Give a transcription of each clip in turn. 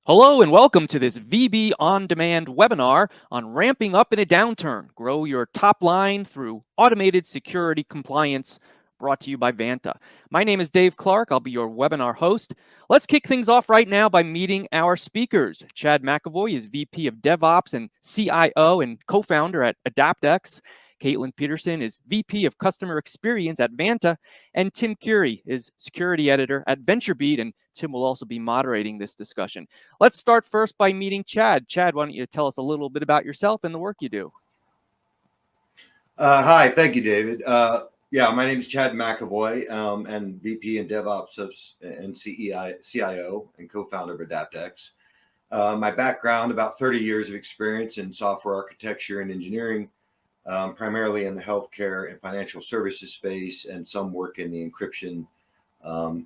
Hello and welcome to this VB On Demand webinar on ramping up in a downturn. Grow your top line through automated security compliance, brought to you by Vanta. My name is Dave Clark. I'll be your webinar host. Let's kick things off right now by meeting our speakers. Chad McAvoy is VP of DevOps and CIO and co-founder at AdaptX. Kaitlin Pettersen is VP of Customer Experience at Vanta, and Tim Keary is Security Editor at VentureBeat, and Tim will also be moderating this discussion. Let's start first by meeting Chad. Chad, why don't you tell us a little bit about yourself and the work you do? Hi, thank you, David. My name is Chad McAvoy, and VP and DevOps and CIO and co-founder of AdaptX. My background, about 30 years of experience in software architecture and engineering, primarily in the healthcare and financial services space, and some work in the encryption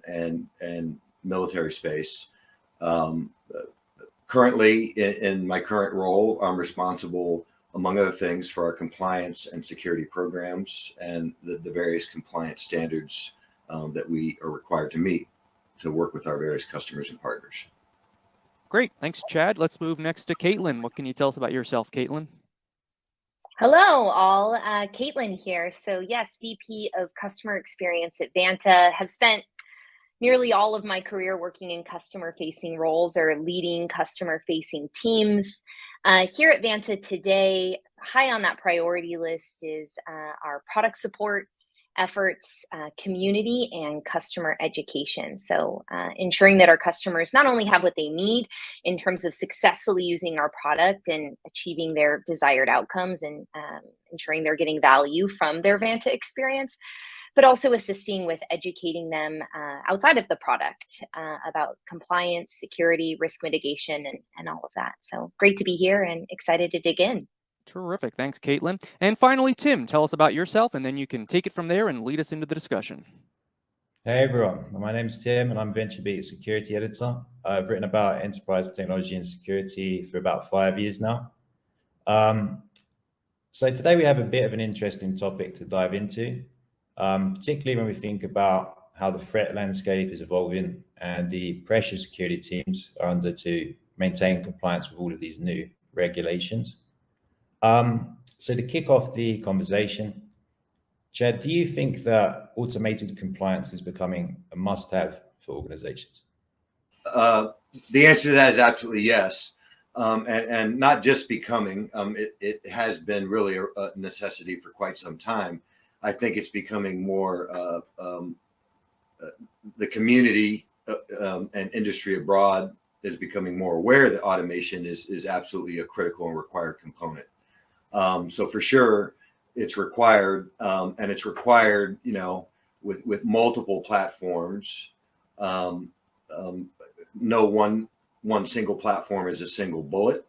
and military space. Currently, in my current role, I'm responsible, among other things, for our compliance and security programs and the various compliance standards that we are required to meet to work with our various customers and partners. Great. Thanks, Chad. Let's move next to Kaitlin. What can you tell us about yourself, Kaitlin? Hello, all. Kaitlin here. So yes, VP of Customer Experience at Vanta. Have spent nearly all of my career working in customer-facing roles or leading customer-facing teams. Here at Vanta today, high on that priority list is our product support efforts, community, and customer education. So ensuring that our customers not only have what they need in terms of successfully using our product and achieving their desired outcomes and ensuring they're getting value from their Vanta experience, but also assisting with educating them outside of the product about compliance, security, risk mitigation, and all of that. So great to be here and excited to dig in. Terrific. Thanks, Kaitlin. And finally, Tim, tell us about yourself, and then you can take it from there and lead us into the discussion. Hey everyone, my name is Tim and I'm VentureBeat Security Editor. I've written about enterprise technology and security for about 5 years now. So today we have a bit of an interesting topic to dive into, particularly when we think about how the threat landscape is evolving and the pressure security teams are under to maintain compliance with all of these new regulations. So to kick off the conversation, Chad, do you think that automated compliance is becoming a must-have for organizations? The answer to that is absolutely yes. And not just becoming, it has been really a necessity for quite some time. I think it's becoming more, the community and industry abroad is becoming more aware that automation is absolutely a critical and required component. So for sure, it's required, and it's required, with multiple platforms. No one single platform is a single bullet,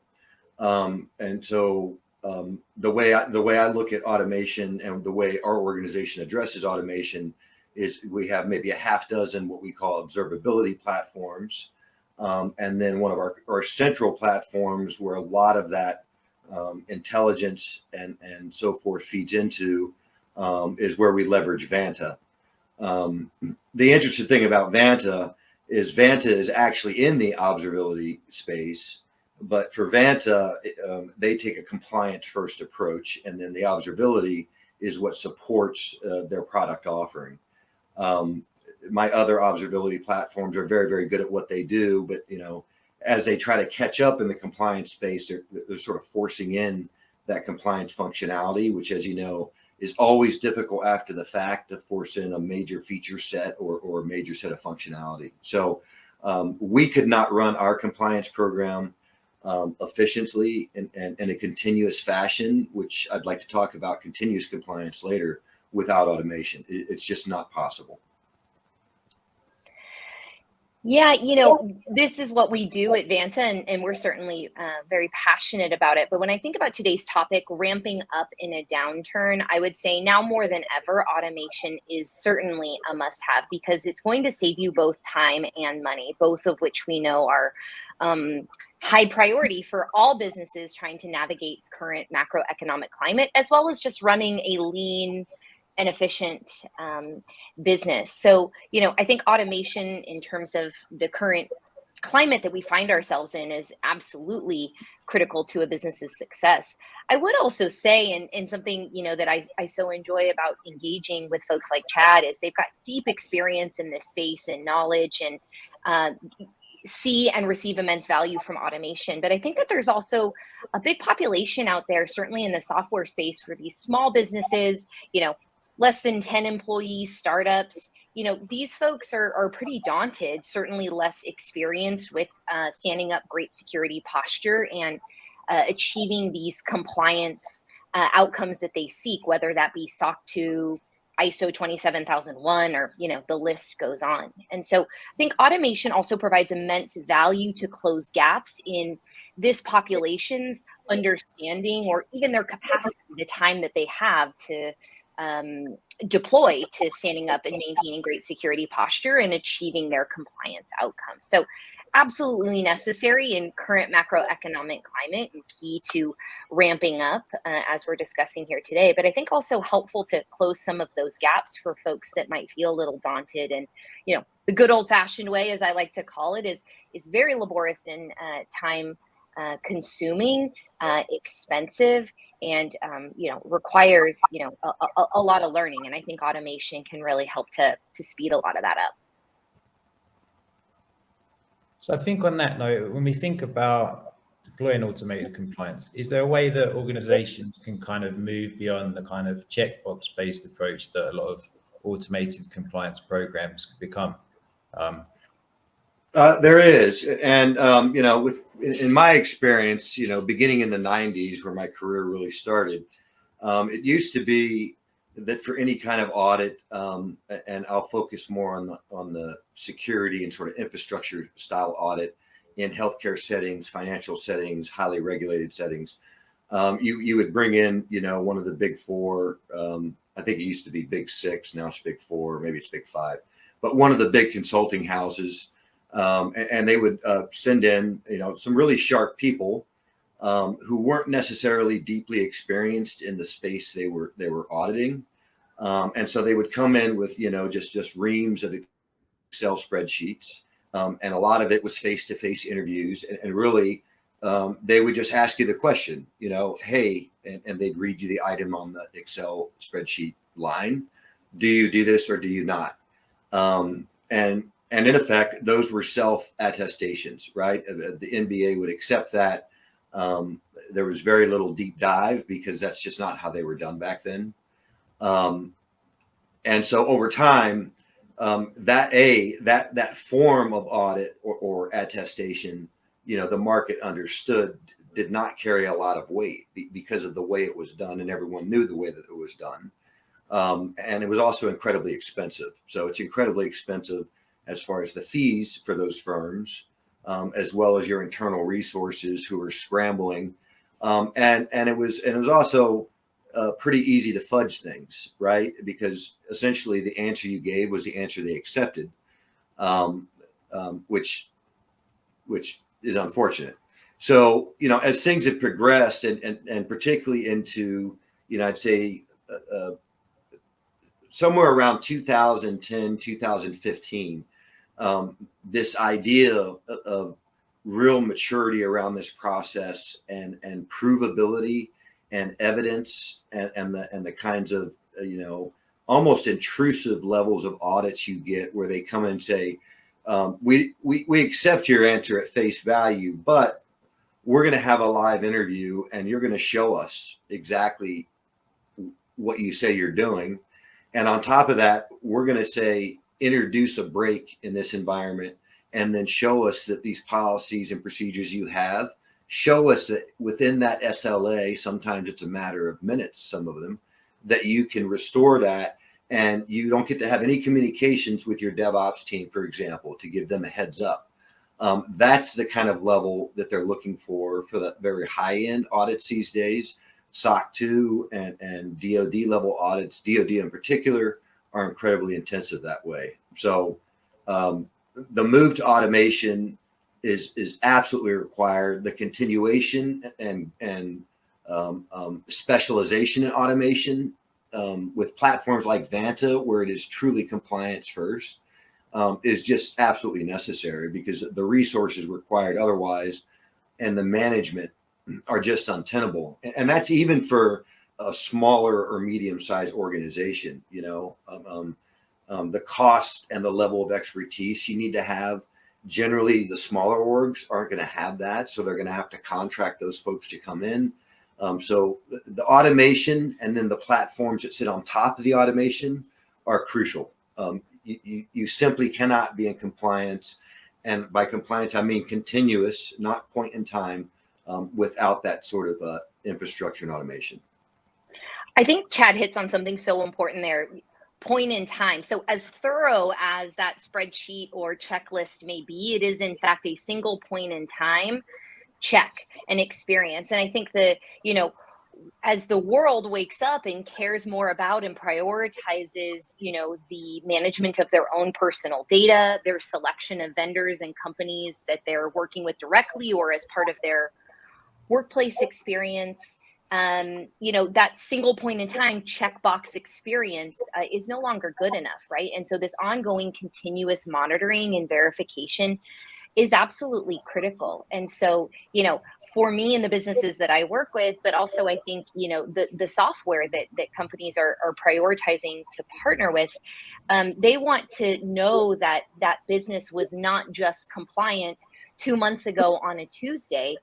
and so the way I look at automation and the way our organization addresses automation is we have maybe a half dozen what we call observability platforms, and then one of our central platforms where a lot of that intelligence and so forth feeds into is where we leverage Vanta. The interesting thing about Vanta is actually in the observability space, but for Vanta, they take a compliance first approach, and then the observability is what supports their product offering. My other observability platforms are very, very good at what they do, but as they try to catch up in the compliance space, they're sort of forcing in that compliance functionality, which, as you know, is always difficult after the fact to force in a major feature set or a major set of functionality. So we could not run our compliance program efficiently and in a continuous fashion, which I'd like to talk about continuous compliance later, without automation. It's just not possible. Yeah, this is what we do at Vanta, and we're certainly very passionate about it. But when I think about today's topic, ramping up in a downturn, I would say now more than ever, automation is certainly a must-have because it's going to save you both time and money, both of which we know are high priority for all businesses trying to navigate current macroeconomic climate, as well as just running a lean and efficient business. So, I think automation in terms of the current climate that we find ourselves in is absolutely critical to a business's success. I would also say, and something, that I so enjoy about engaging with folks like Chad is they've got deep experience in this space and knowledge, and see and receive immense value from automation. But I think that there's also a big population out there, certainly in the software space, for these small businesses, less than 10 employees, startups. These folks are pretty daunted, certainly less experienced with standing up great security posture and achieving these compliance outcomes that they seek, whether that be SOC 2, ISO 27001, or the list goes on. And so I think automation also provides immense value to close gaps in this population's understanding, or even their capacity, the time that they have to deploy to standing up and maintaining great security posture and achieving their compliance outcomes. So absolutely necessary in current macroeconomic climate and key to ramping up as we're discussing here today. But I think also helpful to close some of those gaps for folks that might feel a little daunted. And, the good old fashioned way, as I like to call it, is very laborious and time consuming, expensive, and requires a lot of learning. And I think automation can really help to speed a lot of that up. So I think on that note, when we think about deploying automated compliance, is there a way that organizations can kind of move beyond the kind of checkbox based approach that a lot of automated compliance programs become? There is. And, in my experience, beginning in the 90s where my career really started, it used to be that for any kind of audit, and I'll focus more on the security and sort of infrastructure style audit in healthcare settings, financial settings, highly regulated settings, you would bring in, one of the big four. I think it used to be big six, now it's big four, maybe it's big five, but one of the big consulting houses, and they would send in, some really sharp people who weren't necessarily deeply experienced in the space they were auditing, and so they would come in with just reams of Excel spreadsheets, and a lot of it was face-to-face interviews, and really they would just ask you the question, hey, and they'd read you the item on the Excel spreadsheet line. Do you do this or do you not? And in effect, those were self-attestations, right? The NBA would accept that. There was very little deep dive because that's just not how they were done back then. And so over time, that form of audit or attestation, the market understood did not carry a lot of weight because of the way it was done, and everyone knew the way that it was done. And it was also incredibly expensive. So it's incredibly expensive as far as the fees for those firms, as well as your internal resources who are scrambling. And it was also pretty easy to fudge things, right? Because essentially the answer you gave was the answer they accepted, which is unfortunate. So, as things have progressed and particularly into, I'd say somewhere around 2010, 2015, this idea of real maturity around this process and provability and evidence and the kinds of almost intrusive levels of audits you get where they come and say, we accept your answer at face value, but we're going to have a live interview and you're going to show us exactly what you say you're doing. And on top of that, we're going to say, introduce a break in this environment, and then show us that these policies and procedures you have, show us that within that SLA, sometimes it's a matter of minutes, some of them, that you can restore that, and you don't get to have any communications with your DevOps team, for example, to give them a heads up. That's the kind of level that they're looking for the very high-end audits these days. SOC 2 and DoD level audits, DoD in particular, are incredibly intensive that way. So the move to automation is absolutely required. The continuation and specialization in automation with platforms like Vanta, where it is truly compliance first, is just absolutely necessary, because the resources required otherwise and the management are just untenable. And that's even for a smaller or medium-sized organization. The cost and the level of expertise you need to have. Generally, the smaller orgs aren't going to have that, so they're going to have to contract those folks to come in. So the automation and then the platforms that sit on top of the automation are crucial. You simply cannot be in compliance, and by compliance I mean continuous, not point in time, without that sort of infrastructure and automation. I think Chad hits on something so important there. Point in time. So as thorough as that spreadsheet or checklist may be, it is in fact a single point in time check and experience. And I think that, as the world wakes up and cares more about and prioritizes, the management of their own personal data, their selection of vendors and companies that they're working with directly or as part of their workplace experience, that single point in time checkbox experience is no longer good enough, right? And so this ongoing continuous monitoring and verification is absolutely critical. And so, for me and the businesses that I work with, but also I think, the software that companies are prioritizing to partner with, they want to know that that business was not just compliant 2 months ago on a Tuesday.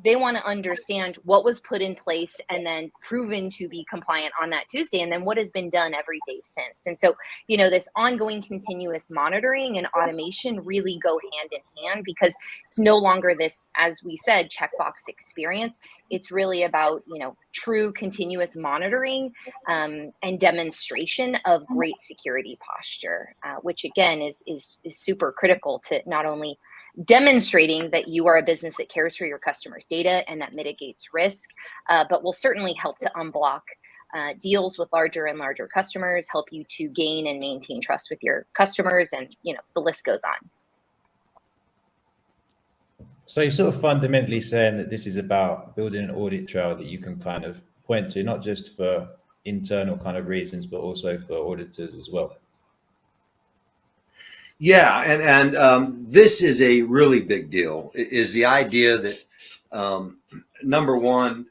They want to understand what was put in place and then proven to be compliant on that Tuesday, and then what has been done every day since. And so, this ongoing continuous monitoring and automation really go hand in hand, because it's no longer this, as we said, checkbox experience. It's really about, true continuous monitoring and demonstration of great security posture, which again is super critical to not only demonstrating that you are a business that cares for your customers' data and that mitigates risk, but will certainly help to unblock deals with larger and larger customers, help you to gain and maintain trust with your customers, and the list goes on. So you're sort of fundamentally saying that this is about building an audit trail that you can kind of point to, not just for internal kind of reasons, but also for auditors as well. Yeah, and this is a really big deal. Is the idea that number one,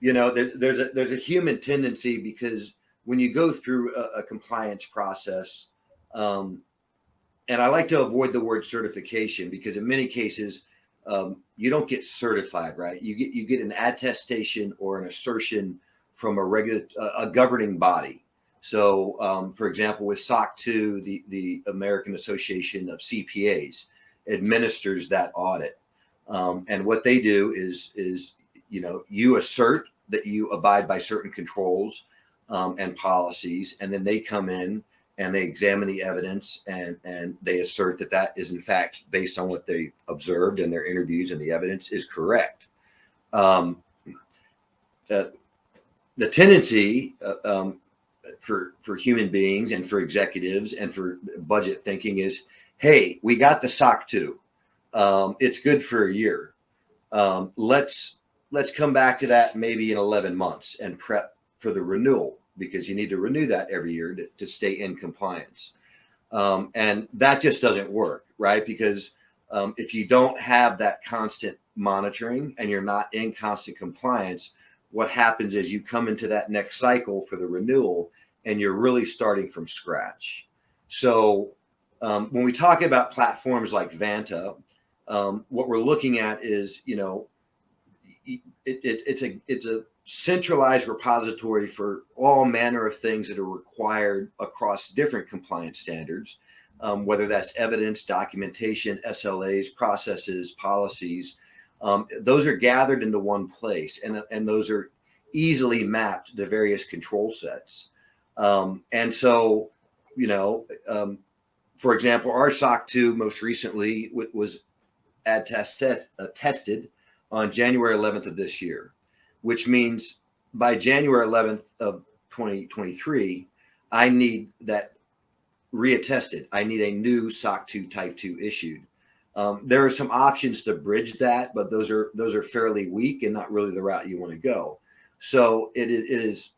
there's a human tendency, because when you go through a compliance process, and I like to avoid the word certification, because in many cases you don't get certified, right? You get an attestation or an assertion from a governing body. So, for example, with SOC 2, the American Association of CPAs administers that audit. And what they do is you assert that you abide by certain controls and policies, and then they come in and they examine the evidence and they assert that that is in fact based on what they observed in their interviews, and the evidence is correct. The tendency for human beings and for executives and for budget thinking is, hey, we got the SOC 2. It's good for a year. Let's come back to that maybe in 11 months and prep for the renewal, because you need to renew that every year to stay in compliance. And that just doesn't work, right? Because if you don't have that constant monitoring and you're not in constant compliance, what happens is you come into that next cycle for the renewal and you're really starting from scratch. So when we talk about platforms like Vanta, what we're looking at is, it's a centralized repository for all manner of things that are required across different compliance standards, whether that's evidence, documentation, SLAs, processes, policies. Those are gathered into one place, and those are easily mapped to various control sets. And so, for example, our SOC 2 most recently was tested on January 11th of this year, which means by January 11th of 2023, I need that reattested. I need a new SOC 2 Type 2 issued. There are some options to bridge that, but those are fairly weak and not really the route you want to go. So it is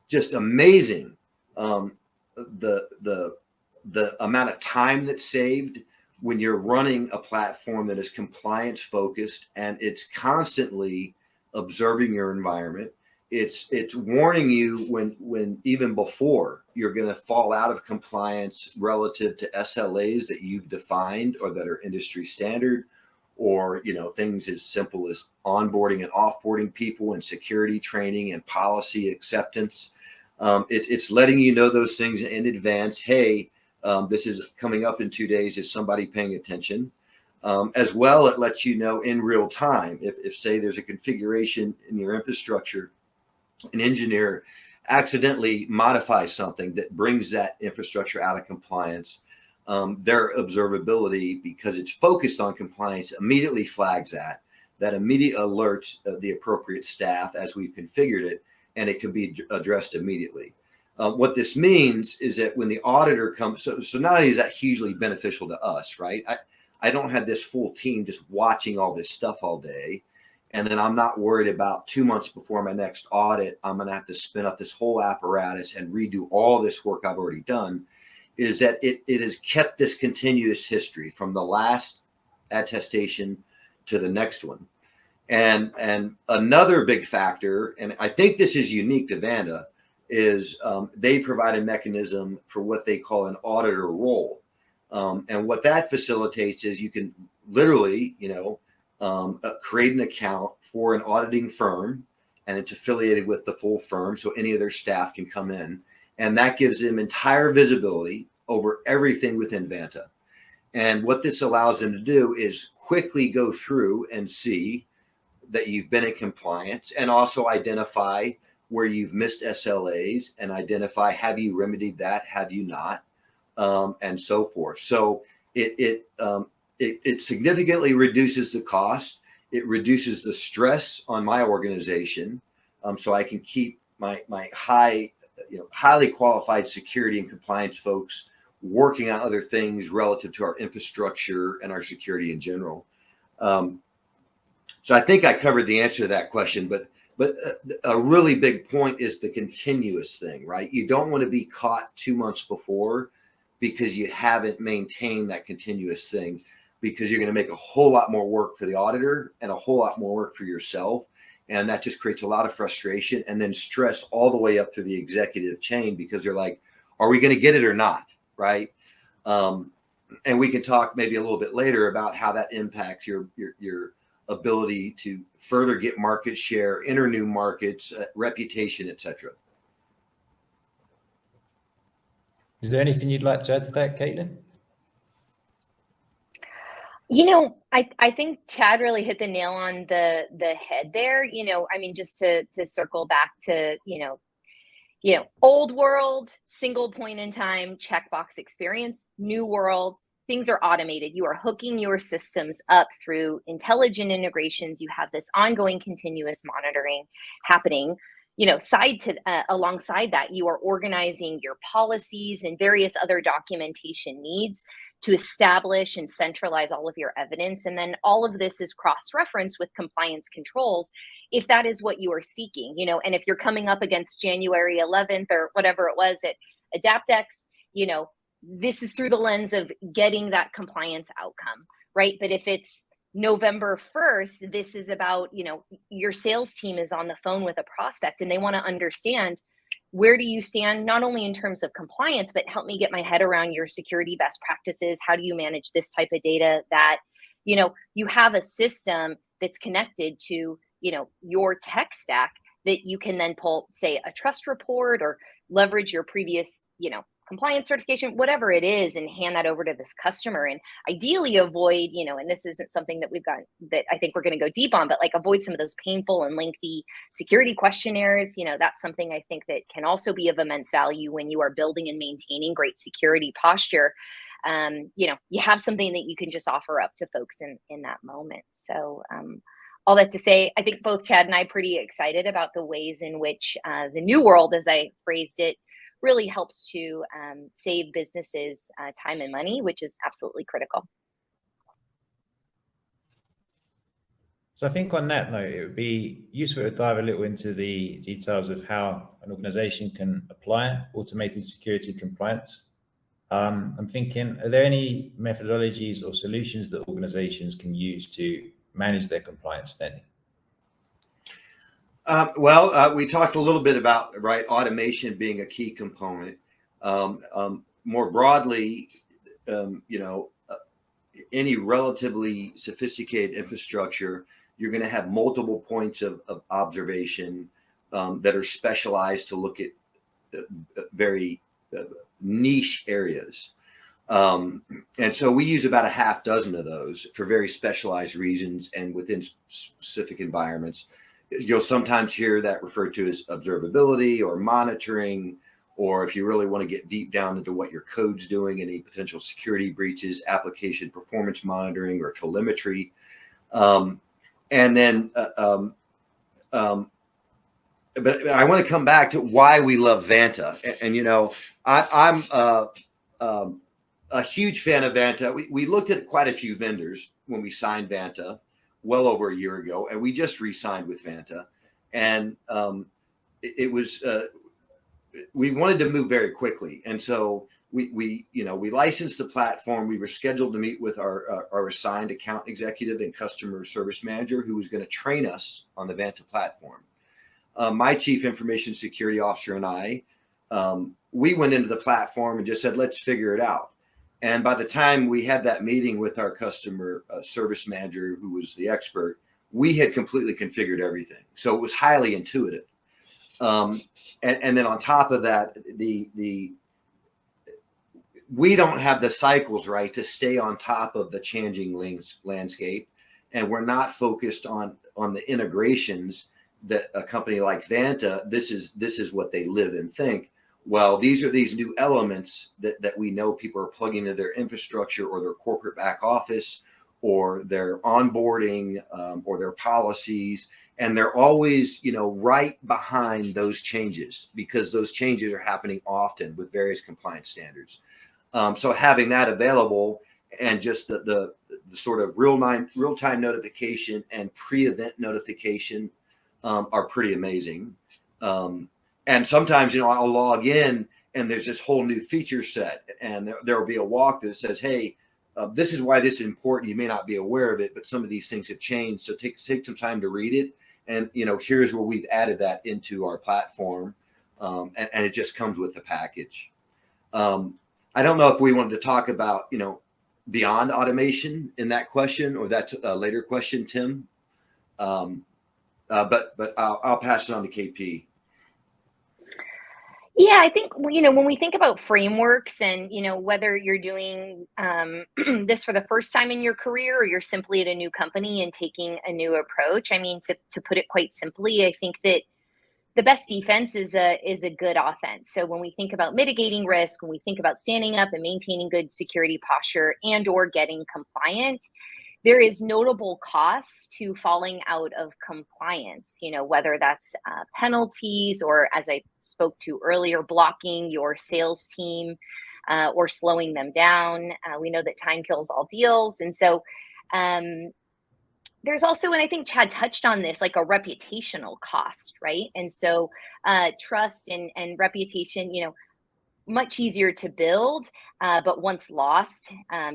just amazing the the amount of time that's saved when you're running a platform that is compliance focused and it's constantly observing your environment. It's warning you when even before you're going to fall out of compliance relative to SLAs that you've defined or that are industry standard, or things as simple as onboarding and offboarding people and security training and policy acceptance. It's letting you know those things in advance. Hey, this is coming up in 2 days. Is somebody paying attention? As well, it lets you know in real time if say there's a configuration in your infrastructure, an engineer accidentally modifies something that brings that infrastructure out of compliance. Their observability, because it's focused on compliance, immediately flags that immediate alerts the appropriate staff as we've configured it, and it can be addressed immediately. What this means is that when the auditor comes, so not only is that hugely beneficial to us, right? I don't have this full team just watching all this stuff all day. And then I'm not worried about 2 months before my next audit, I'm going to have to spin up this whole apparatus and redo all this work I've already done. Is that it has kept this continuous history from the last attestation to the next one. And another big factor, and I think this is unique to Vanta, is they provide a mechanism for what they call an auditor role. And what that facilitates is you can literally, create an account for an auditing firm, and it's affiliated with the full firm, so any of their staff can come in. And that gives them entire visibility over everything within Vanta. And what this allows them to do is quickly go through and see that you've been in compliance, and also identify where you've missed SLAs, and identify, have you remedied that, have you not, and so forth. So it significantly reduces the cost. It reduces the stress on my organization, so I can keep my highly qualified security and compliance folks working on other things relative to our infrastructure and our security in general. So I think I covered the answer to that question, but a really big point is the continuous thing, right? You don't want to be caught 2 months before because you haven't maintained that continuous thing, because you're going to make a whole lot more work for the auditor and a whole lot more work for yourself. And that just creates a lot of frustration and then stress all the way up through the executive chain, because they're like, are we going to get it or not? Right. And we can talk maybe a little bit later about how that impacts your ability to further get market share, enter new markets, reputation, etc. Is there anything you'd like to add to that, Kaitlin? I think Chad really hit the nail on the head there. Just to circle back to, old world, single point in time, checkbox experience, new world, things are automated. You are hooking your systems up through intelligent integrations. You have this ongoing continuous monitoring happening. Alongside that, you are organizing your policies and various other documentation needs to establish and centralize all of your evidence. And then all of this is cross-referenced with compliance controls, if that is what you are seeking, and if you're coming up against January 11th or whatever it was at AdaptX, this is through the lens of getting that compliance outcome, right? But if it's November 1st, this is about, your sales team is on the phone with a prospect and they want to understand, where do you stand, not only in terms of compliance, but help me get my head around your security best practices. How do you manage this type of data that, you have a system that's connected to, your tech stack that you can then pull, say, a trust report or leverage your previous, compliance certification, whatever it is, and hand that over to this customer. And ideally avoid, and this isn't something that we've got that I think we're going to go deep on, but avoid some of those painful and lengthy security questionnaires. That's something I think that can also be of immense value when you are building and maintaining great security posture. You have something that you can just offer up to folks in that moment. So all that to say, I think both Chad and I are pretty excited about the ways in which the new world, as I phrased it, really helps to save businesses time and money, which is absolutely critical. So I think on that note, it would be useful to dive a little into the details of how an organization can apply automated security compliance. I'm thinking, are there any methodologies or solutions that organizations can use to manage their compliance standing? We talked a little bit about, right, automation being a key component. More broadly, any relatively sophisticated infrastructure, you're going to have multiple points of observation that are specialized to look at very niche areas. And so we use about a half dozen of those for very specialized reasons and within specific environments. You'll sometimes hear that referred to as observability or monitoring, or if you really want to get deep down into what your code's doing, any potential security breaches, application performance monitoring or telemetry. But I want to come back to why we love Vanta. I'm a huge fan of Vanta. We looked at quite a few vendors when we signed Vanta well over a year ago, and we just re-signed with Vanta. And we wanted to move very quickly. And so we licensed the platform. We were scheduled to meet with our assigned account executive and customer service manager who was going to train us on the Vanta platform. My chief information security officer and I, we went into the platform and just said, let's figure it out. And by the time we had that meeting with our customer service manager, who was the expert, we had completely configured everything. So it was highly intuitive. And then on top of that, we don't have the cycles, right, to stay on top of the changing landscape. And we're not focused on the integrations that a company like Vanta, this is what they live and think. Well, these are these new elements that we know people are plugging into their infrastructure or their corporate back office or their onboarding or their policies. And they're always, right behind those changes because those changes are happening often with various compliance standards. So having that available and just the sort of real-time notification and pre-event notification are pretty amazing. And sometimes, I'll log in and there's this whole new feature set and there will be a walk that says, hey, this is why this is important. You may not be aware of it, but some of these things have changed. So take some time to read it. And, here's where we've added that into our platform. And it just comes with the package. I don't know if we wanted to talk about, beyond automation in that question, or that's a later question, Tim. But I'll pass it on to KP. Yeah, I think, when we think about frameworks and, whether you're doing this for the first time in your career or you're simply at a new company and taking a new approach, to put it quite simply, I think that the best defense is a good offense. So when we think about mitigating risk, when we think about standing up and maintaining good security posture and or getting compliant, there is notable costs to falling out of compliance, whether that's penalties or, as I spoke to earlier, blocking your sales team or slowing them down. We know that time kills all deals. And so there's also, and I think Chad touched on this, like a reputational cost, right? And so trust and reputation, much easier to build, but once lost,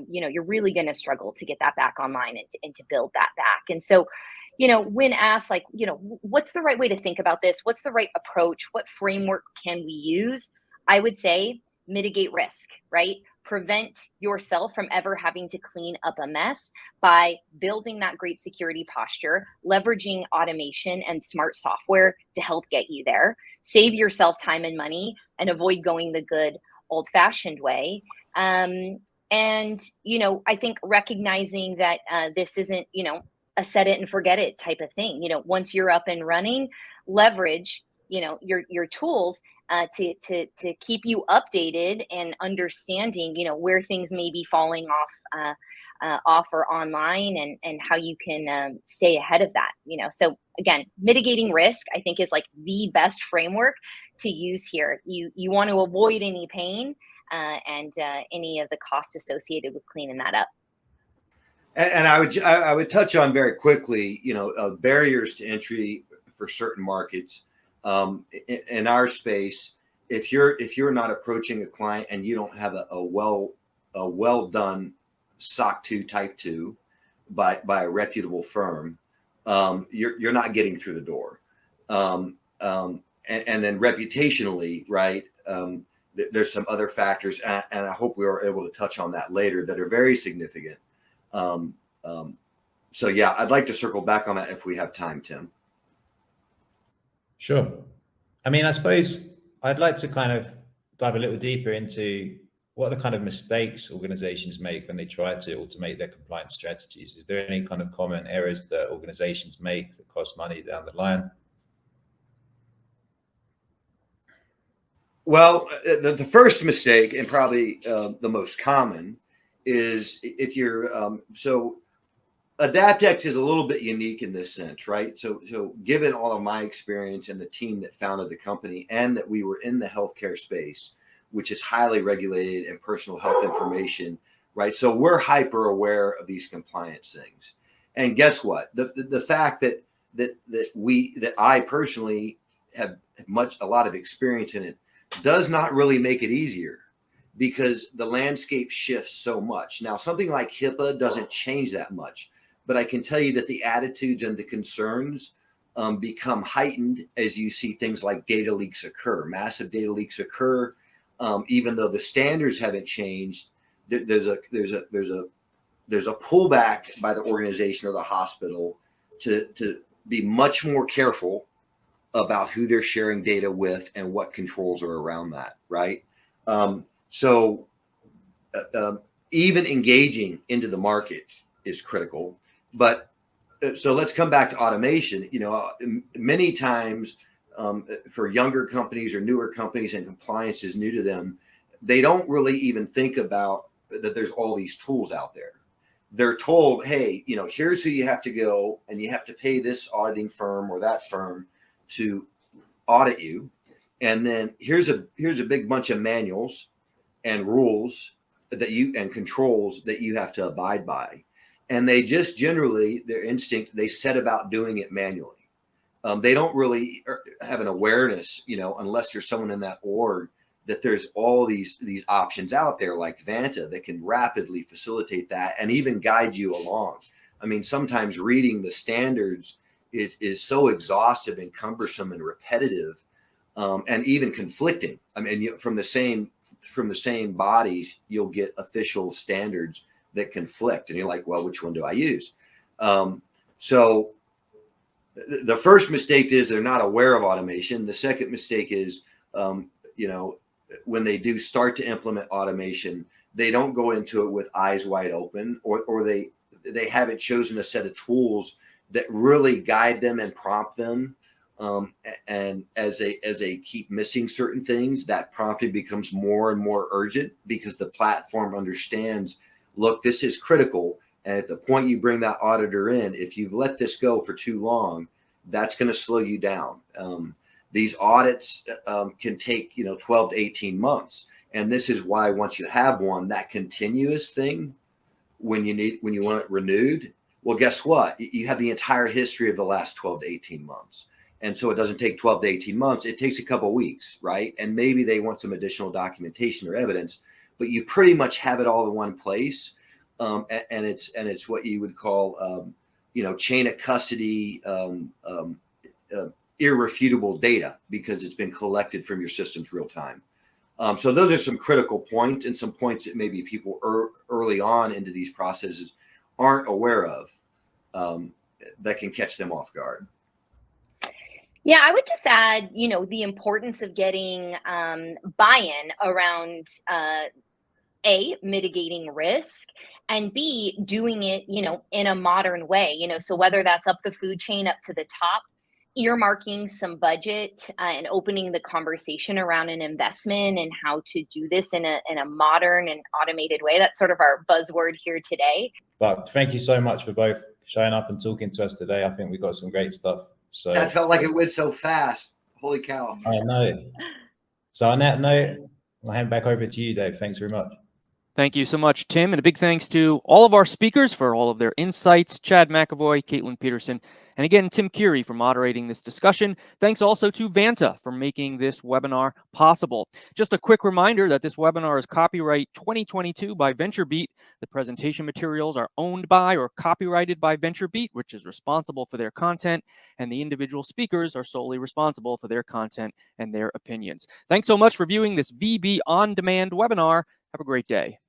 you're really going to struggle to get that back online and to build that back. And so, when asked, what's the right way to think about this? What's the right approach? What framework can we use? I would say mitigate risk, right? Prevent yourself from ever having to clean up a mess by building that great security posture, leveraging automation and smart software to help get you there. Save yourself time and money and avoid going the good old-fashioned way. I think recognizing that this isn't, a set it and forget it type of thing. Once you're up and running, leverage, your tools to keep you updated and understanding, where things may be falling off or online and how you can stay ahead of that. So again, mitigating risk, I think, is like the best framework to use here. You want to avoid any pain and any of the cost associated with cleaning that up. And I would touch on very quickly, barriers to entry for certain markets. In our space, if you're not approaching a client and you don't have a well done SOC 2 Type 2 by a reputable firm, you're not getting through the door. And then reputationally, right? There's some other factors, and I hope we are able to touch on that later, that are very significant. So yeah, I'd like to circle back on that if we have time, Tim. Sure. I mean, I suppose I'd like to kind of dive a little deeper into what are the kind of mistakes organizations make when they try to automate their compliance strategies. Is there any kind of common errors that organizations make that cost money down the line? Well, the first mistake, and probably the most common, is if you're so AdaptX is a little bit unique in this sense, right? So given all of my experience and the team that founded the company, and that we were in the healthcare space, which is highly regulated and personal health information, right? So we're hyper aware of these compliance things. And guess what? The fact that I personally have a lot of experience in it does not really make it easier, because the landscape shifts so much. Now, something like HIPAA doesn't change that much, but I can tell you that the attitudes and the concerns become heightened as you see things like data leaks occur. Massive data leaks occur, even though the standards haven't changed. There's a pullback by the organization or the hospital to be much more careful about who they're sharing data with and what controls are around that, right? Even engaging into the market is critical. But so let's come back to automation. Many times for younger companies or newer companies, and compliance is new to them, they don't really even think about that there's all these tools out there. They're told, hey, here's who you have to go, and you have to pay this auditing firm or that firm to audit you. And then here's a big bunch of manuals and rules and controls that you have to abide by. And they just generally, their instinct, they set about doing it manually. They don't really have an awareness, unless there's someone in that org, that there's all these options out there like Vanta that can rapidly facilitate that and even guide you along. I mean, sometimes reading the standards is so exhaustive and cumbersome and repetitive, and even conflicting. I mean, from the same bodies, you'll get official standards that conflict, and you're like, well, which one do I use? So the first mistake is they're not aware of automation. The second mistake is, when they do start to implement automation, they don't go into it with eyes wide open, or they haven't chosen a set of tools that really guide them and prompt them. And as they keep missing certain things, that prompting becomes more and more urgent, because the platform understands, look, this is critical. And at the point you bring that auditor in, if you've let this go for too long, that's going to slow you down. These audits can take 12 to 18 months. And this is why once you have one, that continuous thing, when you want it renewed, well, guess what? You have the entire history of the last 12 to 18 months. And so it doesn't take 12 to 18 months. It takes a couple of weeks, right? And maybe they want some additional documentation or evidence, but you pretty much have it all in one place. And it's what you would call, chain of custody, irrefutable data, because it's been collected from your systems real time. So those are some critical points, and some points that maybe people early on into these processes aren't aware of, that can catch them off guard. Yeah, I would just add, the importance of getting buy-in around A, mitigating risk, and B, doing it, in a modern way. So whether that's up the food chain up to the top, earmarking some budget and opening the conversation around an investment and how to do this in a modern and automated way. That's sort of our buzzword here today. But thank you so much for both showing up and talking to us today. I think we got some great stuff. So that felt like it went so fast. Holy cow. I know. So on that note, I'll hand back over to you, Dave. Thanks very much. Thank you so much, Tim. And a big thanks to all of our speakers for all of their insights, Chad McAvoy, Kaitlin Pettersen, and again, Tim Keary for moderating this discussion. Thanks also to Vanta for making this webinar possible. Just a quick reminder that this webinar is copyright 2022 by VentureBeat. The presentation materials are owned by or copyrighted by VentureBeat, which is responsible for their content, and the individual speakers are solely responsible for their content and their opinions. Thanks so much for viewing this VB On Demand webinar. Have a great day.